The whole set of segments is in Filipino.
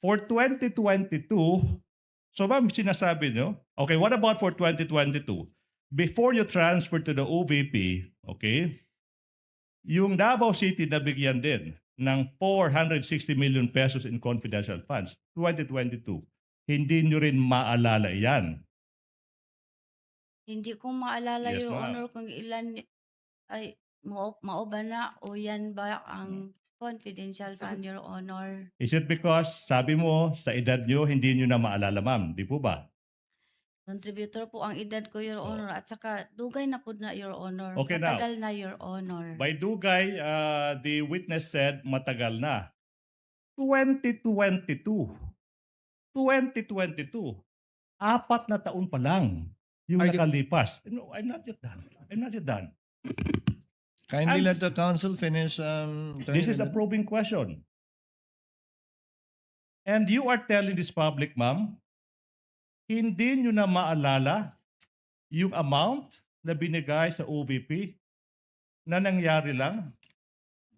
For 2022, so ma'am, sinasabi nyo, okay, what about for 2022? Before you transfer to the OVP, okay, yung Davao City nabigyan din ng 460 million pesos in confidential funds, 2022. Hindi nyo rin maalala yan. Hindi ko maalala, Yes, Your ma'am. Honor, kung ilan ay mao ba na o yan ba ang confidential fund, Your Honor? Is it because, sabi mo, sa edad nyo, hindi nyo na maalala, ma'am? Di po ba? Contributor po ang edad ko, Your Oh. Honor, at saka dugay na po na, Your Honor. Okay, now. Matagal na, Your Honor. By Dugay, the witness said matagal na. 2022. 2022. 4 na taon pa lang yung Are you- nakalipas. No, I'm not yet done. I'm not yet done. Kindly And- let the council finish. This is a probing question. And you are telling this public, ma'am, hindi nyo na maalala yung amount na binigay sa OVP na nangyari lang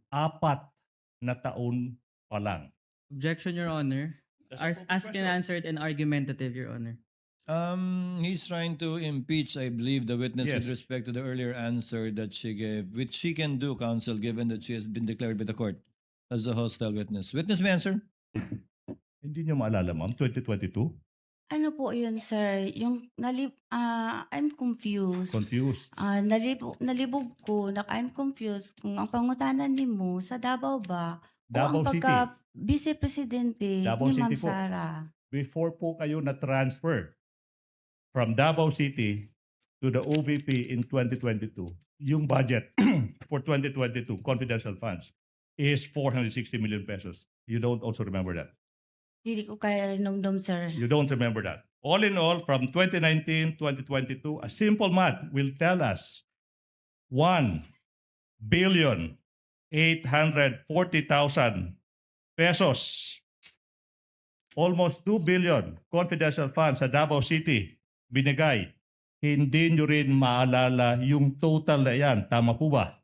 4 na taon pa lang. Objection, Your Honor. That's a probing Ask and question. answered and argumentative, Your Honor. He's trying to impeach, I believe, the witness with Yes. respect to the earlier answer that she gave, which she can do, counsel, given that she has been declared by the court as a hostile witness. Witness may answer. Hindi nyo maalala, ma'am, 2022? Ano po yun, sir? Yung I'm confused. Confused. Nalibog ko, I'm confused kung ang pangutanan ni mo sa Davao ba Davao o ang City. pagka-vice-presidente Davao ni Ma'am City po. Sara. Before po kayo na-transfer from Davao City to the OVP in 2022, yung budget for 2022 confidential funds is 460 million pesos. You don't also remember that. Hindi ko kaya numdum, sir. You don't remember that. All in all, from 2019, 2022, a simple math will tell us 1,840,000 pesos. Almost 2 billion confidential funds sa Davao City binigay. Hindi nyo rin maalala yung total na yan. Tama po ba?